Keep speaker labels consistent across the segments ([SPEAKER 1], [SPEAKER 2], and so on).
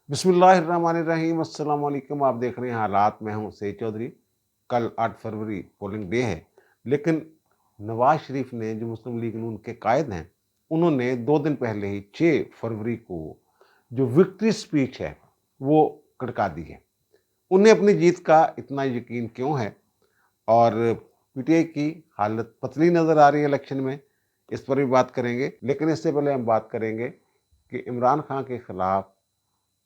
[SPEAKER 1] बिस्मिल्लाहिर्रहमानिर्रहीम। अस्सलाम वालेकुम। आप देख रहे हैं हालात। मैं हूं सईद चौधरी। कल 8 फरवरी पोलिंग डे है, लेकिन नवाज शरीफ ने, जो मुस्लिम लीग नून के कायद हैं, उन्होंने 2 दिन पहले ही 6 फरवरी को जो विक्ट्री स्पीच है वो कड़का दी है। उन्हें अपनी जीत का इतना यकीन क्यों है और पीटीआई की हालत पतली नजर आ रही है इलेक्शन में, इस पर भी बात करेंगे। लेकिन इससे पहले हम बात करेंगे कि इमरान खान के खिलाफ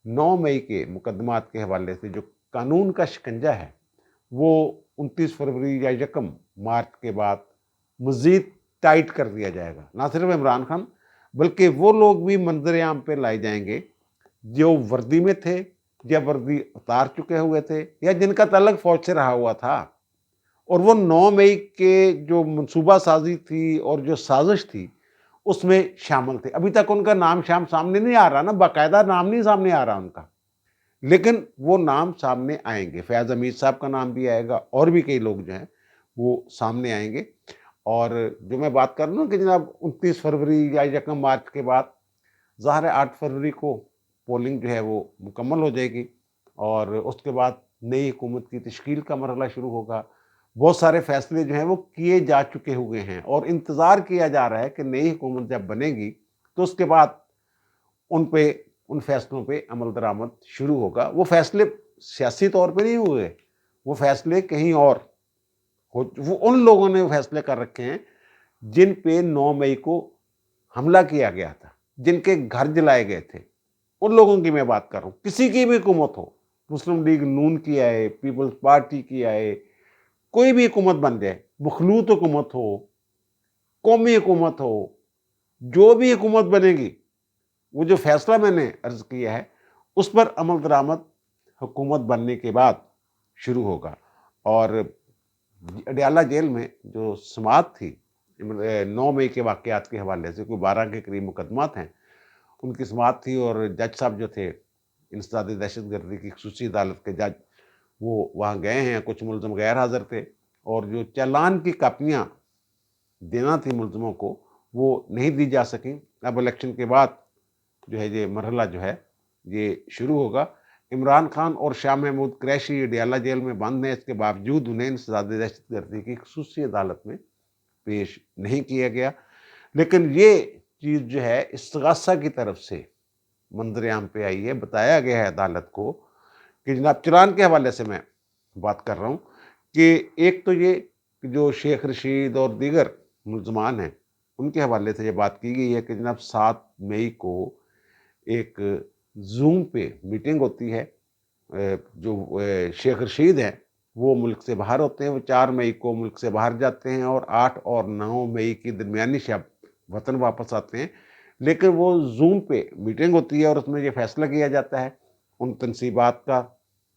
[SPEAKER 1] 9 मई के मुकदमात के हवाले से जो कानून का शिकंजा है वो 29 फरवरी या 1 मार्च के बाद मज़ीद टाइट कर दिया जाएगा। ना सिर्फ इमरान खान बल्कि वो लोग भी मंजर आम पे लाए जाएंगे जो वर्दी में थे या वर्दी उतार चुके हुए थे या जिनका तल्लक फौज से रहा हुआ था, और वो 9 मई के जो मनसूबा साजी थी और जो साजिश थी उसमें शामिल थे। अभी तक उनका नाम शाम सामने नहीं आ रहा ना, बाकायदा नाम नहीं सामने आ रहा उनका, लेकिन वो नाम सामने आएंगे। फैज़ हमीद साहब का नाम भी आएगा और भी कई लोग जो हैं वो सामने आएंगे। और जो मैं बात कर रहा हूँ कि जनाब 29 फरवरी या 1 मार्च के बाद ज़ाहिर है 8 फरवरी को पोलिंग जो है वो मुकम्मल हो जाएगी और उसके बाद नई हुकूमत की तश्कील का मरहला शुरू होगा। बहुत सारे फैसले जो हैं वो किए जा चुके हुए हैं और इंतज़ार किया जा रहा है कि नई हुकूमत जब बनेगी तो उसके बाद उन पे उन फैसलों पे अमल दरामद शुरू होगा। वो फैसले सियासी तौर पे नहीं हुए, वो फैसले कहीं और वो उन लोगों ने फैसले कर रखे हैं जिन पे 9 मई को हमला किया गया था, जिनके घर जलाए गए थे। उन लोगों की मैं बात कर रहा हूँ। किसी की भी हुकूमत हो, मुस्लिम लीग नून की आए, पीपल्स पार्टी की आए, कोई भी हुकूमत बन जाए, मखलूत हुकूमत हो, कौमी हुकूमत हो, जो भी हुकूमत बनेगी, वो जो फैसला मैंने अर्ज किया है उस पर अमल दरामद हुकूमत बनने के बाद शुरू होगा। और अडयाला जेल में जो समात थी 9 मई के वाकयात के हवाले से, कोई 12 के करीब मुकदमात हैं, उनकी समात थी और जज साहब जो थे इंसदाद दहशत गर्दी की खसूसी अदालत के जज, वो वहाँ गए हैं। कुछ मुलजम गैर हाजिर थे और जो चालान की कापियाँ देना थी मुलजमों को वो नहीं दी जा सकी। अब इलेक्शन के बाद जो है ये मरहला जो है ये शुरू होगा। इमरान खान और शाह महमूद क्रैशी अडयाला जेल में बंद हैं, इसके बावजूद उन्हें इंसदाद दहशत गर्दी की खसूसी अदालत में पेश नहीं किया गया। लेकिन ये चीज़ जो है इस्तगासा की तरफ से मंजरेआम पे आई है। बताया गया है अदालत को कि जनाब चलान के हवाले से मैं बात कर रहा हूँ कि एक तो ये कि जो शेख रशीद और दीगर मुलजमान हैं उनके हवाले से ये बात की गई है कि जनाब 7 मई को एक जूम पे मीटिंग होती है। जो शेख रशीद हैं वो मुल्क से बाहर होते हैं, वो 4 मई को मुल्क से बाहर जाते हैं और 8 और 9 मई की दरमियानी शब वतन वापस आते हैं। लेकिन वो जूम पे मीटिंग होती है और उसमें ये फैसला किया जाता है, उन तनसीबात का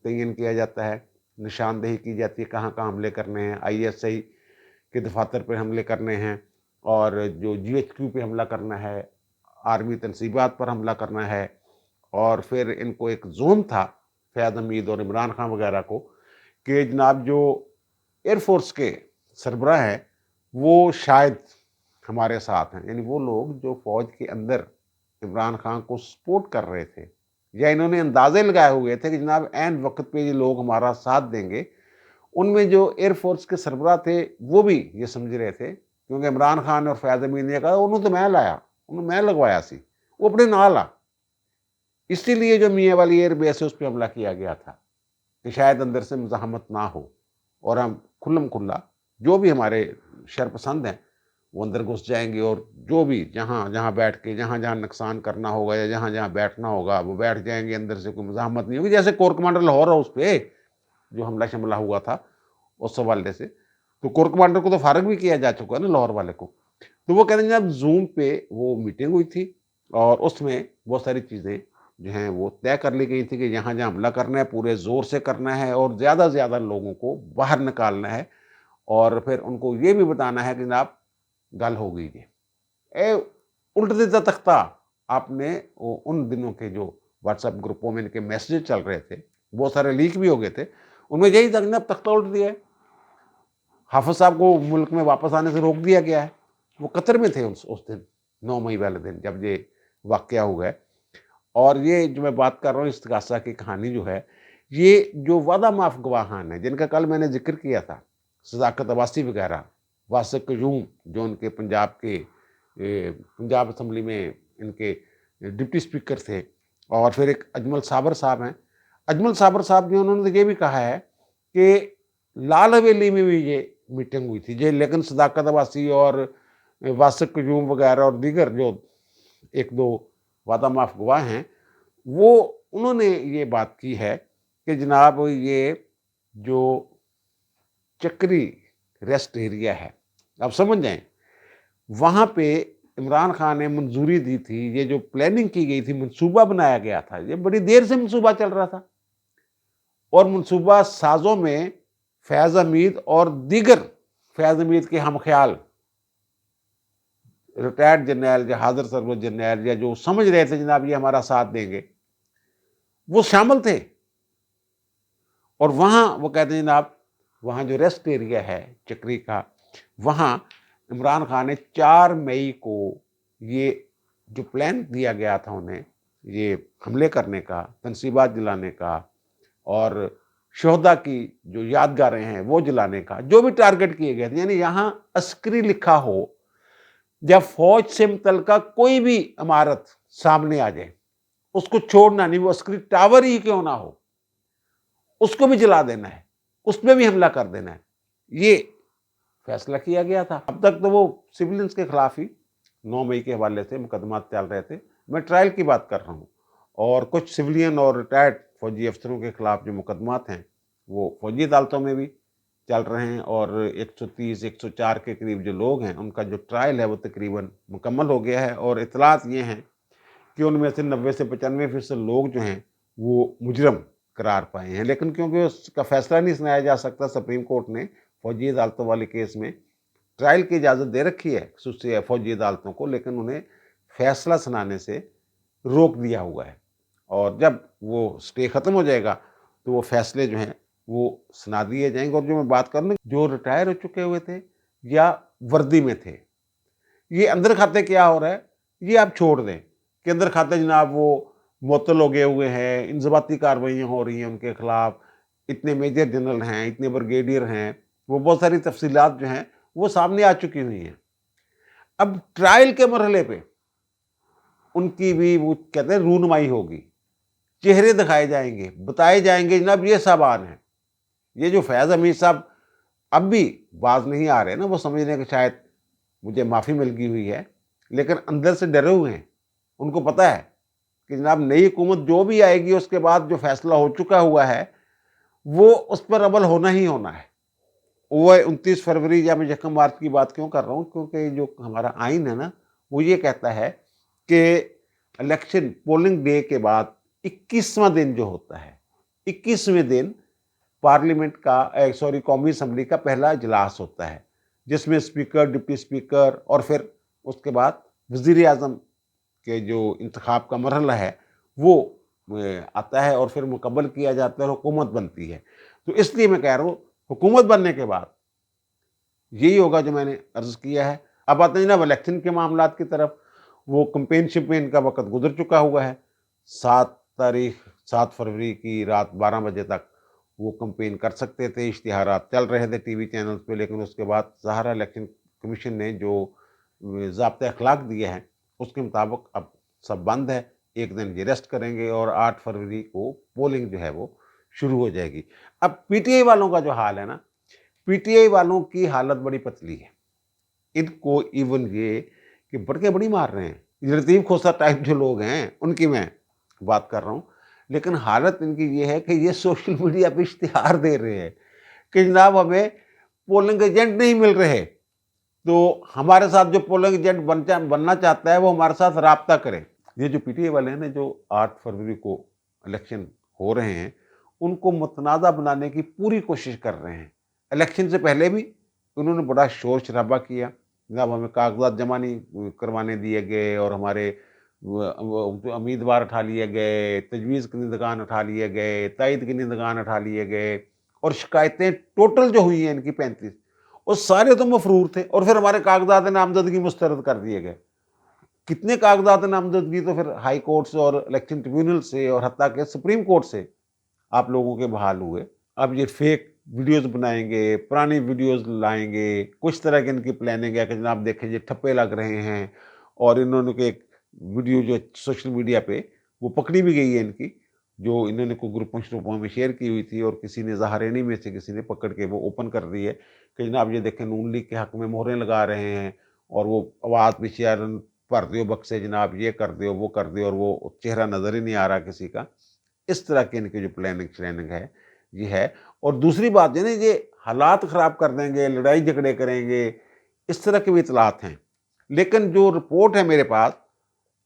[SPEAKER 1] तयन किया जाता है, निशानदेही की जाती है कहाँ कहाँ हमले करने हैं, ISI के दफातर पर हमले करने हैं और जो GHQ पे हमला करना है, आर्मी तनसीबात पर हमला करना है। और फिर इनको एक जोन था फैज़ हमीद और इमरान खान वगैरह को कि जनाब जो एयरफोर्स के सरबराह हैं वो शायद हमारे साथ हैं, यानी वो लोग जो फौज के अंदर इमरान खान को सपोर्ट कर रहे थे या इन्होंने अंदाजे लगाए हुए थे कि जनाब ऐन वक्त पे ये लोग हमारा साथ देंगे। उनमें जो एयरफोर्स के सरबराह थे वो भी ये समझ रहे थे, क्योंकि इमरान खान और फैज़ हमीद ने कहा उन्होंने तो मैं लाया, उन्होंने मैं लगवाया सी, वो अपने नाल आ। इसीलिए जो मियाँ वाली एयर बेस है उस पर हमला किया गया था कि शायद अंदर से मुज़ाहमत ना हो और हम खुल्लम खुल्ला जो भी हमारे शरपसंद हैं वो अंदर घुस जाएंगे और जो भी जहाँ जहाँ बैठ के जहाँ जहाँ नुकसान करना होगा या जहाँ जहाँ बैठना होगा वो बैठ जाएंगे, अंदर से कोई मुज़ाहमत नहीं होगी। जैसे कोर कमांडर लाहौर हाउस पे जो हमला शमला हुआ था उस हवाले से, तो कोर कमांडर को तो फारग भी किया जा चुका है ना लाहौर वाले को। तो वो कहते हैं जब जूम पे वो मीटिंग हुई थी और उसमें बहुत सारी चीज़ें जो हैं वो तय कर ली गई थी कि यहाँ जहाँ हमला करना है पूरे ज़ोर से करना है और ज़्यादा से ज़्यादा लोगों को बाहर निकालना है और फिर उनको ये भी बताना है कि जनाब गल हो गई जी। ए उल्ट देता तख्ता आपने उन दिनों के जो व्हाट्सएप ग्रुपों में इनके मैसेजेस चल रहे थे, बहुत सारे लीक भी हो गए थे, उनमें यही था जनाब तख्ता उल्ट दिया है, हाफिज साहब को मुल्क में वापस आने से रोक दिया गया है। वो कतर में थे उस दिन 9 मई वाले दिन जब ये वाकया हुआ है। اور یہ جو میں بات کر رہا ہوں استغاثہ کی کہانی جو ہے، یہ جو وعدہ معاف گواہان ہیں جن کا کل میں نے ذکر کیا تھا، صداقت عباسی وغیرہ، واسق قیوم جو ان کے پنجاب کے پنجاب اسمبلی میں ان کے ڈپٹی اسپیکر تھے، اور پھر ایک اجمل صابر صاحب ہیں۔ اجمل صابر صاحب جو انہوں نے یہ بھی کہا ہے کہ لال حویلی میں بھی یہ میٹنگ ہوئی تھی لیکن صداقت عباسی اور واسق قیوم وغیرہ اور دیگر جو ایک دو وعدہ معاف گواہ ہیں، وہ انہوں نے یہ بات کی ہے کہ جناب یہ جو چکری ریسٹ ایریا ہے، آپ سمجھ جائیں، وہاں پہ عمران خان نے منظوری دی تھی، یہ جو پلاننگ کی گئی تھی، منصوبہ بنایا گیا تھا، یہ بڑی دیر سے منصوبہ چل رہا تھا، اور منصوبہ سازوں میں فیاض حمید اور دیگر فیاض حمید کے ہم خیال ریٹائرڈ جرنیل یا حاضر سربراہ جرنیل یا جو سمجھ رہے تھے جناب یہ ہمارا ساتھ دیں گے، وہ شامل تھے۔ اور وہاں وہ کہتے ہیں جناب وہاں جو ریسٹ ایریا ہے چکری کا، وہاں عمران خان نے 4 مئی کو یہ جو پلان دیا گیا تھا انہیں یہ حملے کرنے کا، تنصیبات جلانے کا، اور شہداء کی جو یادگاریں ہیں وہ جلانے کا، جو بھی ٹارگٹ کیے گئے تھے، یعنی یہاں عسکری لکھا ہو، جب فوج سے متعلقہ کوئی بھی عمارت سامنے آ جائے اس کو چھوڑنا نہیں، وہ عسکری ٹاور ہی کیوں نہ ہو اس کو بھی جلا دینا ہے، اس میں بھی حملہ کر دینا ہے، یہ فیصلہ کیا گیا تھا۔ اب تک تو وہ سولینز کے خلاف ہی 9 مئی کے حوالے سے مقدمات چل رہے تھے، میں ٹرائل کی بات کر رہا ہوں، اور کچھ سولین اور ریٹائرڈ فوجی افسروں کے خلاف جو مقدمات ہیں وہ فوجی عدالتوں میں بھی چل رہے ہیں، اور 130 104 کے قریب جو لوگ ہیں ان کا جو ٹرائل ہے وہ تقریباً مکمل ہو گیا ہے، اور اطلاعات یہ ہیں کہ ان میں سے 90 سے 95% لوگ جو ہیں وہ مجرم قرار پائے ہیں، لیکن کیونکہ اس کا فیصلہ نہیں سنایا جا سکتا، سپریم کورٹ نے فوجی عدالتوں والے کیس میں ٹرائل کی اجازت دے رکھی ہے خصوصی فوجی عدالتوں کو، لیکن انہیں فیصلہ سنانے سے روک دیا ہوا ہے، اور جب وہ سٹے ختم ہو جائے گا تو وہ فیصلے جو ہیں وہ سنا دیے جائیں گے۔ اور جو میں بات کروں جو ریٹائر ہو چکے ہوئے تھے یا وردی میں تھے، یہ اندر کھاتے کیا ہو رہا ہے یہ آپ چھوڑ دیں کہ اندر کھاتے جناب وہ معطل ہو گئے ہوئے ہیں، انضباطی کارروائیاں ہو رہی ہیں ان کے خلاف، اتنے میجر جنرل ہیں، اتنے بریگیڈیئر ہیں، وہ بہت ساری تفصیلات جو ہیں وہ سامنے آ چکی ہوئی ہیں۔ اب ٹرائل کے مرحلے پہ ان کی بھی وہ کہتے ہیں رونمائی ہوگی، چہرے دکھائے جائیں گے، بتائے جائیں گے جناب یہ صاحبان ہیں۔ یہ جو فیاض حمید صاحب اب بھی باز نہیں آ رہے نا، وہ سمجھ رہے ہیں کہ شاید مجھے معافی مل گئی ہوئی ہے، لیکن اندر سے ڈرے ہوئے ہیں، ان کو پتہ ہے کہ جناب نئی حکومت جو بھی آئے گی اس کے بعد جو فیصلہ ہو چکا ہوا ہے وہ اس پر عمل ہونا ہی ہونا ہے۔ وہ 29 فروری یا میں 1 مارچ کی بات کیوں کر رہا ہوں، کیونکہ جو ہمارا آئین ہے نا وہ یہ کہتا ہے کہ الیکشن پولنگ ڈے کے بعد 21واں دن جو ہوتا ہے، 21ویں دن پارلیمنٹ کا قومی اسمبلی کا پہلا اجلاس ہوتا ہے، جس میں اسپیکر، ڈپٹی اسپیکر اور پھر اس کے بعد وزیر اعظم کے جو انتخاب کا مرحلہ ہے وہ آتا ہے، اور پھر مکمل کیا جاتا ہے اور حکومت بنتی ہے۔ تو اس لیے میں کہہ رہا ہوں حکومت بننے کے بعد یہی ہوگا جو میں نے عرض کیا ہے۔ اب آتے ہیں جناب الیکشن کے معاملات کی طرف، وہ کمپین شمپین کا وقت گزر چکا ہوا ہے، 7 فروری کی رات 12 بجے تک وہ کمپین کر سکتے تھے، اشتہارات چل رہے تھے ٹی وی چینلز پہ، لیکن اس کے بعد ظاہرہ الیکشن کمیشن نے جو ضابطۂ اخلاق دیے ہیں اس کے مطابق اب سب بند ہے، ایک دن یہ ریسٹ کریں گے، اور 8 فروری کو پولنگ جو ہے وہ شروع ہو جائے گی۔ اب پی ٹی آئی والوں کا جو حال ہے نا، پی ٹی آئی والوں کی حالت بڑی پتلی ہے، ان کو ایون یہ کہ بڑکے بڑی مار رہے ہیں، لطیف کھوسہ ٹائپ جو لوگ ہیں ان کی میں بات کر رہا ہوں، لیکن حالت ان کی یہ ہے کہ یہ سوشل میڈیا پہ اشتہار دے رہے ہیں کہ جناب ہمیں پولنگ ایجنٹ نہیں مل رہے، تو ہمارے ساتھ جو پولنگ ایجنٹ بننا چاہتا ہے وہ ہمارے ساتھ رابطہ کرے۔ یہ جو پی ٹی آئی والے ہیں نا جو 8 فروری کو الیکشن ہو رہے ہیں ان کو متنازع بنانے کی پوری کوشش کر رہے ہیں۔ الیکشن سے پہلے بھی انہوں نے بڑا شور شرابہ کیا، جناب ہمیں کاغذات جمع نہیں کروانے دیے گئے، اور ہمارے امیدوار اٹھا لیے گئے، تجویز کنندگان اٹھا لیے گئے، تائید کنندگان اٹھا لیے گئے، اور شکایتیں ٹوٹل جو ہوئی ہیں ان کی 35 وہ سارے تو مفرور تھے، اور پھر ہمارے کاغذات نامزدگی مسترد کر دیے گئے۔ कितने कागजात नामजदगी तो फिर हाई कोर्ट से और इलेक्शन ट्रिब्यूनल से और हत्ता के सुप्रीम कोर्ट से आप लोगों के बहाल हुए। अब ये फेक वीडियोस बनाएंगे, पुरानी वीडियोस लाएंगे, कुछ तरह की इनकी प्लानिंग है कि जनाब देखें ये ठप्पे लग रहे हैं। और इन्होंने के एक वीडियो जो सोशल मीडिया पे वो पकड़ी भी गई है इनकी, जो इन्होंने को ग्रुपों श्रुपों में शेयर की हुई थी, और किसी ने ज़हारेनी में से किसी ने पकड़ के वो ओपन कर दी है कि जनाब ये देखें नून लीग के हक में मोहरें लगा रहे हैं, और वो आवाज़ पीछे भर दियो बक्से जनाब, ये कर दियो वो कर दियो, और वो चेहरा नज़र ही नहीं आ रहा किसी का। इस तरह की इनकी जो प्लानिंग श्लैनिंग है ये है। और दूसरी बात ये ये हालात ख़राब कर देंगे, लड़ाई झगड़े करेंगे, इस तरह की भी इतलात हैं। लेकिन जो रिपोर्ट है मेरे पास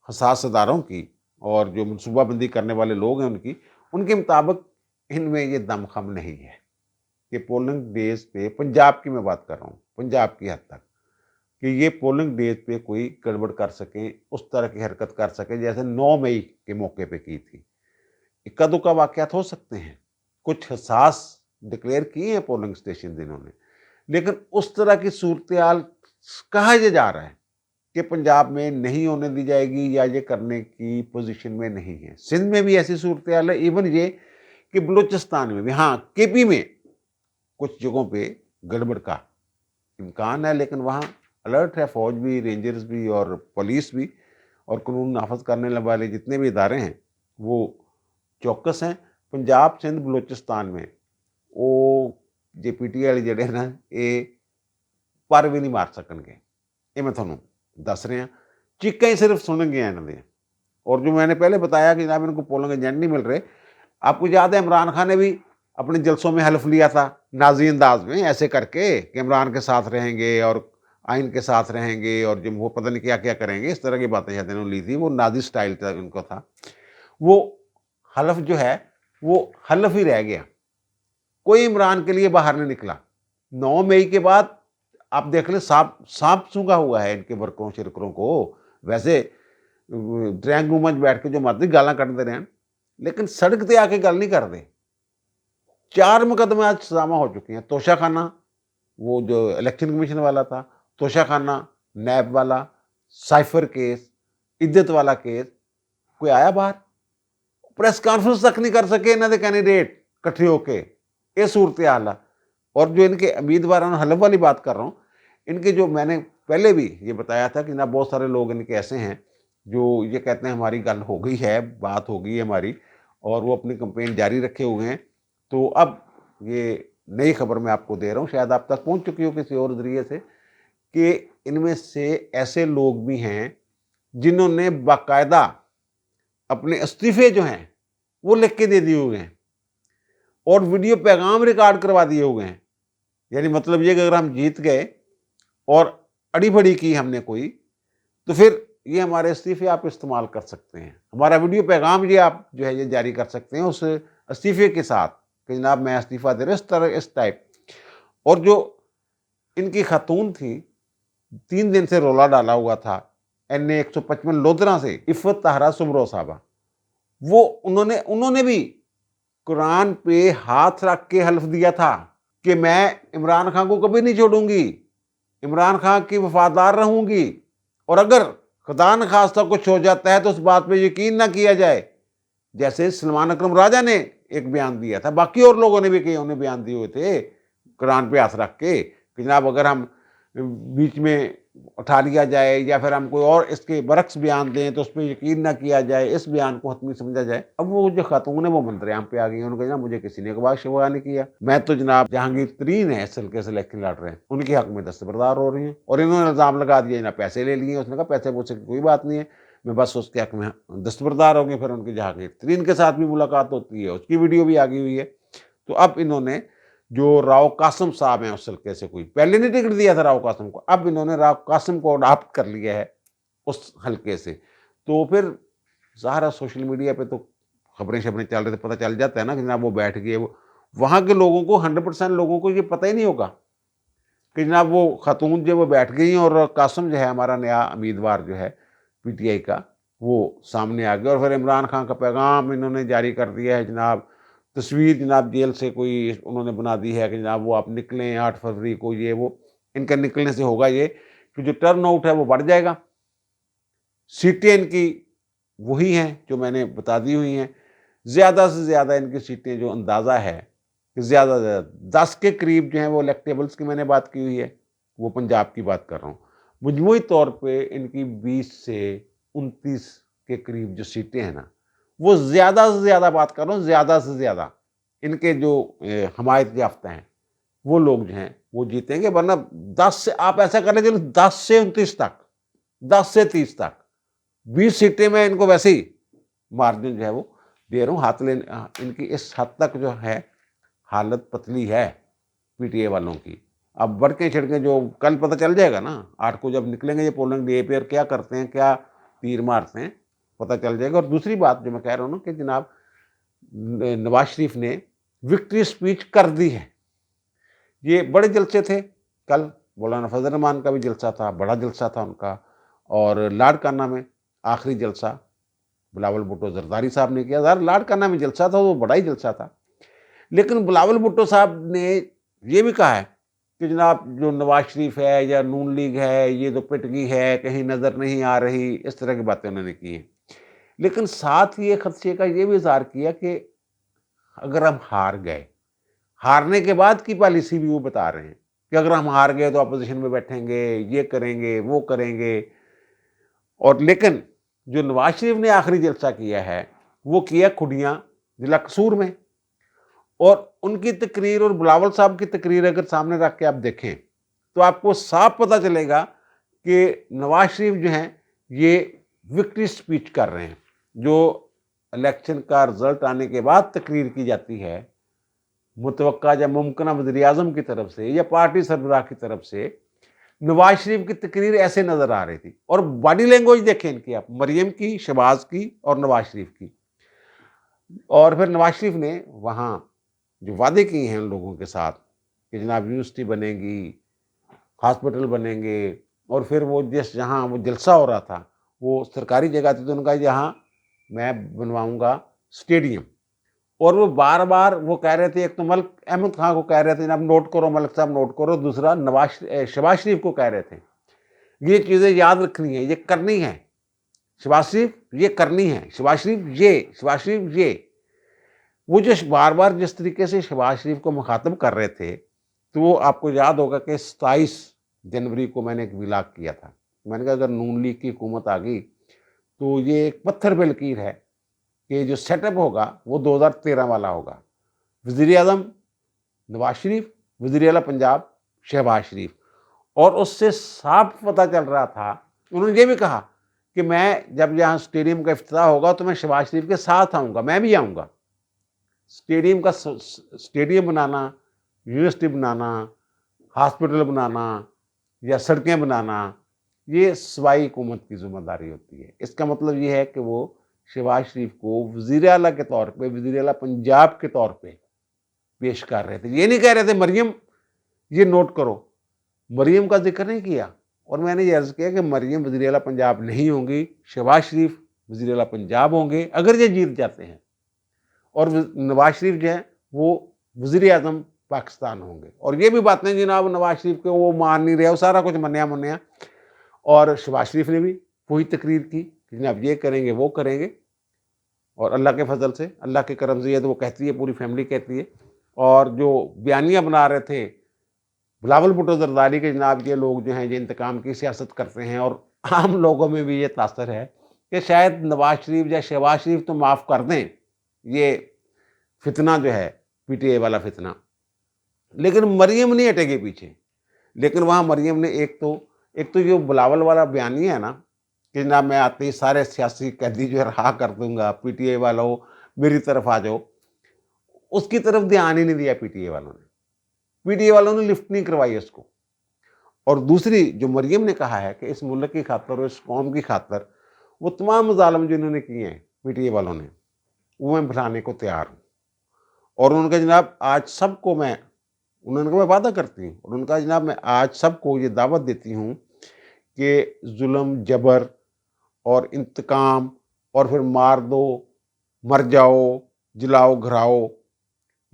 [SPEAKER 1] हसास अदारों की और जो मनसूबाबंदी करने वाले लोग हैं उनके मुताबिक इनमें ये दमखम नहीं है कि पोलिंग डेज पे, पंजाब की मैं बात कर रहा हूँ, पंजाब की हद तक, कि ये पोलिंग डेज पे कोई गड़बड़ कर सकें, उस तरह की हरकत कर सकें जैसे 9 मई के मौके पे की थी। इक्का दुक्का वाक़यात हो सकते हैं, कुछ हसास डिक्लेयर किए हैं पोलिंग स्टेशन इन्होंने, लेकिन उस तरह की सूरत-ए-हाल कहा ये जा रहा है कि पंजाब में नहीं होने दी जाएगी या ये करने की पोजीशन में नहीं है। सिंध में भी ऐसी सूरत-ए-हाल है, इवन ये कि बलूचिस्तान में भी, हाँ, केपी में कुछ जगहों पे गड़बड़ का इम्कान है, लेकिन वहाँ अलर्ट है फ़ौज भी, रेंजर्स भी और पुलिस भी, और कानून नाफज करने वाले जितने भी इदारे हैं वो चौकस हैं। पंजाब सिंध बलूचिस्तान में वो जे पीटीआई वाले जड़े ना ये पर भी नहीं मार सकणगे, ये मैं थोनों दस रहा। चीकां ही सिर्फ सुननगे इन्हां दी। और जो मैंने पहले बताया कि जनाब इनको पोलिंग एजेंट नहीं मिल रहे, आपको याद है इमरान खान ने भी अपने जलसों में हल्फ लिया था नाजी अंदाज में, ऐसे करके कि इमरान के साथ रहेंगे और आइन के साथ रहेंगे और जब वो पता नहीं क्या क्या करेंगे, इस तरह की बातें शायद इन्होंने ली थी। वो नाजी स्टाइल था उनको था। वो हल्फ जो है वो हल्फ ही रह गया, कोई इमरान के लिए बाहर नहीं निकला। 9 मई के बाद आप देख लें, सांप सूंघा हुआ है इनके वर्करों शिरकरों को। वैसे ड्राइंग रूम में बैठ के जो मर्जी गालां कढ़दे रहन, लेकिन सड़क ते आके गल नहीं करते। 4 मुकदमे आज सजामा हो चुकी हैं। तोशाखाना, वो जो इलेक्शन कमीशन वाला था, तोशाखाना, नैब वाला, साइफर केस, इज्जत वाला केस, कोई आया बाहर? प्रेस कॉन्फ्रेंस तक नहीं कर सके इन्होंने कैंडिडेट कट्ठे होके, ये सूरत हाल है। और जो इनके उम्मीदवार हलफ वाली बात कर रहा हूँ, इनके जो मैंने पहले भी ये बताया था कि ना बहुत सारे लोग इनके ऐसे हैं जो ये कहते हैं हमारी गल हो गई है, बात हो गई है हमारी, और वो अपनी कंपेन जारी रखे हुए हैं। तो अब ये नई खबर मैं आपको दे रहा हूँ, शायद आप तक पहुँच चुकी हो किसी और जरिए से, कि इनमें से ऐसे लोग भी हैं जिन्होंने बाकायदा अपने इस्तीफे जो हैं वो लिख के दे दिए हुए हैं और वीडियो पैगाम रिकॉर्ड करवा दिए हुए हैं। यानी मतलब ये कि अगर हम जीत गए और अड़ी फड़ी की हमने कोई, तो फिर ये हमारे इस्तीफे आप इस्तेमाल कर सकते हैं, हमारा वीडियो पैगाम ये आप जो है ये जारी कर सकते हैं उस इस्तीफे के साथ कि जनाब मैं इस्तीफा दे रहा इस तरह इस टाइप। और जो इनकी खातून थी, 3 दिन से रोला डाला हुआ था NA 155 लोधरा से, इफ़त ताहरा सुमरो साहबा, वो उन्होंने भी कुरान पे हाथ रख के हल्फ दिया था कि मैं इमरान खान को कभी नहीं छोड़ूंगी, इमरान खान की वफादार रहूंगी, और अगर खुदा न खास्ता कुछ हो जाता है तो उस बात पे यकीन ना किया जाए। जैसे सलमान अकरम राजा ने एक बयान दिया था, बाकी और लोगों ने भी कई उन्हें बयान दिए हुए थे कुरान पे हाथ रख के कि जनाब अगर हम बीच में उठा लिया जाए या फिर हम कोई और इसके बरक्स बयान दें तो उस पर यकीन ना किया जाए, इस बयान को हतमी समझा जाए। अब वो जो खातून है वो मंत्रियाम पे आ गई, उन्होंने कहा मुझे किसी ने गवाह शवा नहीं किया, मैं तो जनाब जहांगीर तरीन है इस हल्के से इलेक्शन लड़ रहे हैं, उनके हक में दस्तबरदार हो रही हैं। और इन्होंने इल्ज़ाम लगा दिया ना पैसे ले लिए। उसने कहा पैसे पूछे की कोई बात नहीं है, मैं बस उसके हक में दस्तबरदार होंगे। फिर उनकी जहांगीर तरीन के साथ भी मुलाकात होती है, उसकी वीडियो भी आ गई हुई है। तो अब इन्होंने जो राव कासिम साहब हैं उस हल्के से, कोई पहले नहीं टिकट दिया था राव कासिम को, अब इन्होंने राव कासिम को अडॉप्ट कर लिया है उस हल्के से। तो फिर ज़ाहिर सोशल मीडिया पे तो खबरें शबरें चल रही थी, पता चल जाता है ना कि जनाब वो बैठ गए। वो वहाँ के लोगों को 100% लोगों को ये पता ही नहीं होगा कि जनाब वो खातून जो वो बैठ गई और कासिम जो है हमारा नया उम्मीदवार जो है PTI का, वो सामने आ गया। और फिर इमरान खान का पैगाम इन्होंने जारी कर दिया है जनाब, तस्वीर जनाब जेल से कोई उन्होंने बना दी है कि जनाब वो आप निकलें 8 फरवरी को, ये वो इनका निकलने से होगा ये कि जो टर्न आउट है वो बढ़ जाएगा, سیٹیں ان کی وہی ہیں جو میں نے بتا دی ہوئی ہیں. زیادہ سے زیادہ ان کی سیٹیں جو اندازہ ہے کہ زیادہ سے زیادہ 10 کے قریب جو ہیں وہ الیکٹیبلس کی میں نے بات کی ہوئی ہے، وہ پنجاب کی بات کر رہا ہوں. مجموعی طور پہ ان کی 20 سے 29 کے قریب جو سیٹیں ہیں نا، وہ زیادہ سے زیادہ بات کر رہا ہوں، زیادہ سے زیادہ ان کے جو حمایت یافتہ ہیں وہ لوگ جو ہیں وہ جیتیں گے. ورنہ 10 سے آپ ایسا کر لیں چلو 10 سے 29 تک، 10 سے 30 تک 20 سیٹیں میں ان کو ویسے ہی مارجن جو ہے وہ دے رہا ہوں. ہاتھ لے ان کی اس حد تک جو ہے حالت پتلی ہے پی ٹی اے والوں کی. اب بڑکیں چھڑکیں جو کل پتہ چل جائے گا نا، 8 کو جب نکلیں گے یہ پولنگ ڈے پہ، اور کیا کرتے ہیں، کیا تیر مارتے ہیں، پتہ چل جائے گا. اور دوسری بات جو میں کہہ رہا ہوں نا کہ جناب نواز شریف نے وکٹری اسپیچ کر دی ہے. یہ بڑے جلسے تھے کل، مولانا فضل الرحمان کا بھی جلسہ تھا، بڑا جلسہ تھا ان کا، اور لاڑکانہ میں آخری جلسہ بلاول بھٹو زرداری صاحب نے کیا. لاڑکانہ میں جلسہ تھا وہ بڑا ہی جلسہ تھا. لیکن بلاول بھٹو صاحب نے یہ بھی کہا ہے کہ جناب جو نواز شریف ہے یا نون لیگ ہے یہ تو پٹ گئی ہے، کہیں نظر نہیں آ رہی، اس طرح کی باتیں انہوں نے کی ہیں. لیکن ساتھ ہی ایک خدشے کا یہ بھی اظہار کیا کہ اگر ہم ہار گئے، ہارنے کے بعد کی پالیسی بھی وہ بتا رہے ہیں کہ اگر ہم ہار گئے تو اپوزیشن میں بیٹھیں گے، یہ کریں گے، وہ کریں گے. اور لیکن جو نواز شریف نے آخری جلسہ کیا ہے وہ کیا کھڈیاں ضلع قصور میں، اور ان کی تقریر اور بلاول صاحب کی تقریر اگر سامنے رکھ کے آپ دیکھیں تو آپ کو صاف پتہ چلے گا کہ نواز شریف جو ہیں یہ وکٹری اسپیچ کر رہے ہیں. جو الیکشن کا رزلٹ آنے کے بعد تقریر کی جاتی ہے متوقع یا ممکنہ وزیر اعظم کی طرف سے یا پارٹی سربراہ کی طرف سے، نواز شریف کی تقریر ایسے نظر آ رہی تھی. اور باڈی لینگویج دیکھیں ان کی آپ، مریم کی، شہباز کی اور نواز شریف کی. اور پھر نواز شریف نے وہاں جو وعدے کیے ہیں ان لوگوں کے ساتھ کہ جناب یونیورسٹی بنے گی، ہاسپٹل بنیں گے، اور پھر وہ جہاں وہ جلسہ ہو رہا تھا وہ سرکاری جگہ تھی تو ان کا یہاں میں بنواؤں گا اسٹیڈیم. اور وہ بار بار وہ کہہ رہے تھے، ایک تو ملک احمد خان کو کہہ رہے تھے جناب نوٹ کرو، ملک صاحب نوٹ کرو، دوسرا شہباز شریف کو کہہ رہے تھے یہ چیزیں یاد رکھنی ہیں، یہ کرنی ہے، شہباز شریف یہ کرنی ہے، شہباز شریف یہ، شہباز شریف یہ. وہ جو بار بار جس طریقے سے شہباز شریف کو مخاطب کر رہے تھے تو وہ آپ کو یاد ہوگا کہ 27 جنوری کو میں نے ایک ولاگ کیا تھا. میں نے کہا اگر نون لیگ کی حکومت آ گئی تو یہ ایک پتھر پہ لکیر ہے کہ جو سیٹ اپ ہوگا وہ 2013 والا ہوگا. وزیر اعظم نواز شریف، وزیر اعلیٰ پنجاب شہباز شریف. اور اس سے صاف پتہ چل رہا تھا، انہوں نے یہ بھی کہا کہ میں جب یہاں اسٹیڈیم کا افتتاح ہوگا تو میں شہباز شریف کے ساتھ آؤں گا، میں بھی آؤں گا. اسٹیڈیم بنانا، یونیورسٹی بنانا، ہاسپٹل بنانا یا سڑکیں بنانا یہ صوبائی حکومت کی ذمہ داری ہوتی ہے. اس کا مطلب یہ ہے کہ وہ شہباز شریف کو وزیر اعلیٰ کے طور پہ، وزیر اعلیٰ پنجاب کے طور پہ پیش کر رہے تھے. یہ نہیں کہہ رہے تھے مریم یہ نوٹ کرو، مریم کا ذکر نہیں کیا. اور میں نے یہ عرض کیا کہ مریم وزیر اعلیٰ پنجاب نہیں ہوں گی، شہباز شریف وزیر اعلیٰ پنجاب ہوں گے اگر یہ جیت جاتے ہیں، اور نواز شریف جو ہے وہ وزیر اعظم پاکستان ہوں گے. اور یہ بھی بات نہیں جناب نواز شریف کو وہ مان نہیں رہے، وہ سارا کچھ منیا. اور شہباز شریف نے بھی وہی تقریر کی کہ جناب یہ کریں گے، وہ کریں گے. اور اللہ کے فضل سے، اللہ کے کرم سے، یہ تو وہ کہتی ہے، پوری فیملی کہتی ہے. اور جو بیانیہ بنا رہے تھے بلاول بھٹو زرداری کے جناب یہ لوگ جو ہیں یہ انتقام کی سیاست کرتے ہیں، اور عام لوگوں میں بھی یہ تاثر ہے کہ شاید نواز شریف یا شہباز شریف تو معاف کر دیں یہ فتنہ جو ہے پی ٹی اے والا فتنہ، لیکن مریم نہیں ہٹے گی پیچھے. لیکن وہاں مریم نے ایک تو جو بلاول والا بیانیہ ہے نا کہ جناب میں آتے ہی سارے سیاسی قیدی جو ہے رہا کر دوں گا، پی ٹی اے والوں میری طرف آ جاؤ، اس کی طرف دھیان ہی نہیں دیا پی ٹی اے والوں نے. پی ٹی اے والوں نے لفٹ نہیں کروائی اس کو. اور دوسری جو مریم نے کہا ہے کہ اس ملک کی خاطر اور اس قوم کی خاطر وہ تمام مظالم جو انہوں نے کیے ہیں پی ٹی اے والوں نے وہ میں بٹھانے کو تیار ہوں. اور انہوں نے کہا جناب آج سب کو انہوں نے کہا میں وعدہ کرتی ہوں، اور انہوں نے کہا جناب میں آج سب کو یہ دعوت دیتی ہوں کہ ظلم، جبر اور انتقام اور پھر مار دو، مر جاؤ، جلاؤ گھراؤ،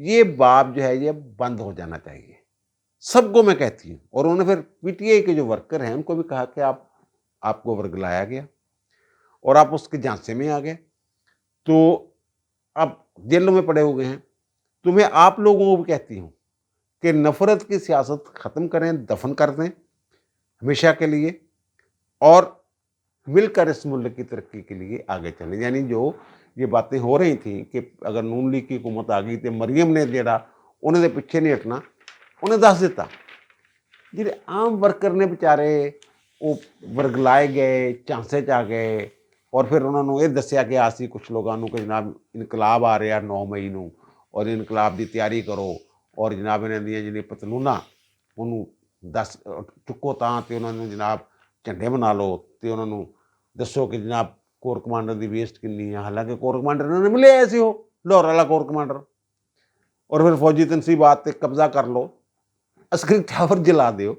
[SPEAKER 1] یہ باب جو ہے یہ بند ہو جانا چاہیے. سب کو میں کہتی ہوں. اور انہوں نے پھر پی ٹی اے کے جو ورکر ہیں ان کو بھی کہا کہ آپ کو ورگلایا گیا، और आप उसके झांसे में आ गए, तो आप जेलों में पड़े हुए हैं। तो मैं आप लोगों को भी कहती हूँ कि नफ़रत की सियासत ख़त्म करें, दफ़न कर दें हमेशा के लिए, और मिलकर इस मुल्क की तरक्की के लिए आगे चलें। यानी जो ये बातें हो रही थी कि अगर नून लीग की हुकूमत आ गई तो मरियम ने जेड़ा उन्हें पीछे नहीं हटना, उन्हें दस दिता। ਜਿਹੜੇ आम वर्कर ने बेचारे वो वरगलाए गए, झांसे च आ गए, और फिर उन्होंने ये दसिया कि आसी कुछ लोगों को कि जनाब इनकलाब आ रहा 9 मई ਨੂੰ और इनकलाब की तैयारी करो, और जनाब इन्हों दी पतलूना उन्होंने दस चुको तो उन्होंने जनाब झंडे बना लो, तो उन्होंने दसो कि जनाब कोर कमांडर की वेस्ट कितनी है। हालांकि कोर कमांडर इन्होंने मिले ऐसे हो लाहौर वाला कोर कमांडर, और फिर फौजी तनसीबात पर कब्जा कर लो, अस्करी टावर जला दो,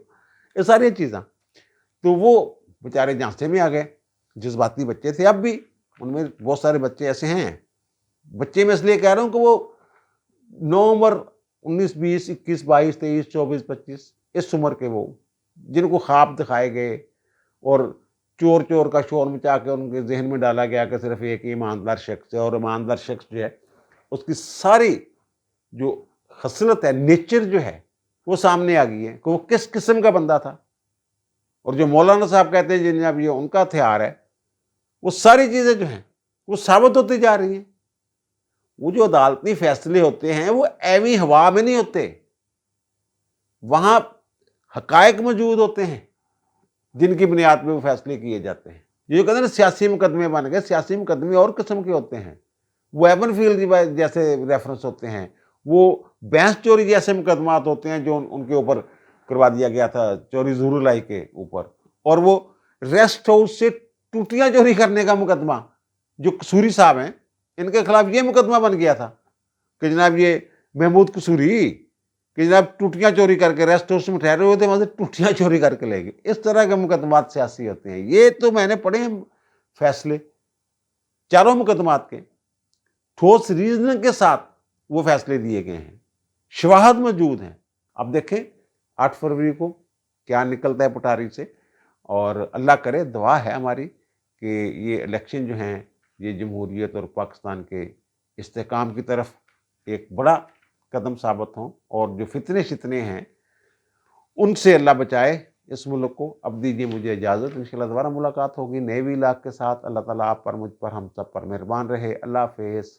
[SPEAKER 1] ये सारी चीज़ा। तो वो बेचारे झांसे में आ गए, जज्बाती बच्चे थे, अब भी उनमें बहुत सारे बच्चे ऐसे हैं। बच्चे मैं इसलिए कह रहा हूँ कि वो नवंबर 19, 20, 21, 22, 23, 24, 25 इस उम्र के वो जिनको ख्वाब दिखाए गए और चोर चोर का शोर मचा के उनके जहन में डाला गया कि सिर्फ एक ईमानदार शख्स है, और ईमानदार शख्स जो है उसकी सारी जो खसलत है, नेचर जो है वो सामने आ गई है कि वो किस किस्म का बंदा था। और जो मौलाना साहब कहते हैं जनाब ये उनका हथियार है, वो सारी चीज़ें जो हैं वो साबित होती जा रही हैं। वो जो अदालती फैसले होते हैं वो ऐवी हवा में नहीं होते, वहाँ हकायक मौजूद होते हैं जिनकी बुनियाद पर वो फैसले किए जाते हैं। ये जो कहते हैं ना सियासी मुकदमे बन गए, सियासी मुकदमे और किस्म के होते हैं, वो एवन फील्ड जैसे रेफरेंस होते हैं, वो भैंस चोरी जैसे मुकदमात होते हैं जो उनके ऊपर करवा दिया गया था, चोरी ज़रूलाई के ऊपर, और वो रेस्ट हाउस से टूटियाँ चोरी करने का मुकदमा जो कसूरी साहब हैं इनके खिलाफ ये मुकदमा बन गया था कि जनाब ये महमूद कसूरी कि जनाब टूटियाँ चोरी करके रेस्ट हाउस में ठहरे हुए थे, वहाँ से टूटियाँ चोरी करके ले गए। इस तरह के मुकदमात सियासी होते हैं। ये तो मैंने पढ़े हैं फैसले चारों मुकदमात के, ठोस रीजन के साथ वो फैसले दिए गए हैं, शवाहद मौजूद हैं। अब देखें 8 फरवरी को क्या निकलता है पटारी से, और अल्लाह करे, दुआ है हमारी कि ये इलेक्शन जो हैं ये जमहूरियत और पाकिस्तान के इस्तेहकाम की तरफ एक बड़ा कदम साबित हों, और जो फितने शितने हैं उनसे अल्लाह बचाए इस मुल्क को। अब दीजिए मुझे इजाज़त, इंशाअल्लाह दोबारा मुलाकात होगी नए व्लॉग के साथ। अल्लाह ताला आप पर, मुझ पर, हम सब पर मेहरबान रहे। अल्लाह हाफ़िज़।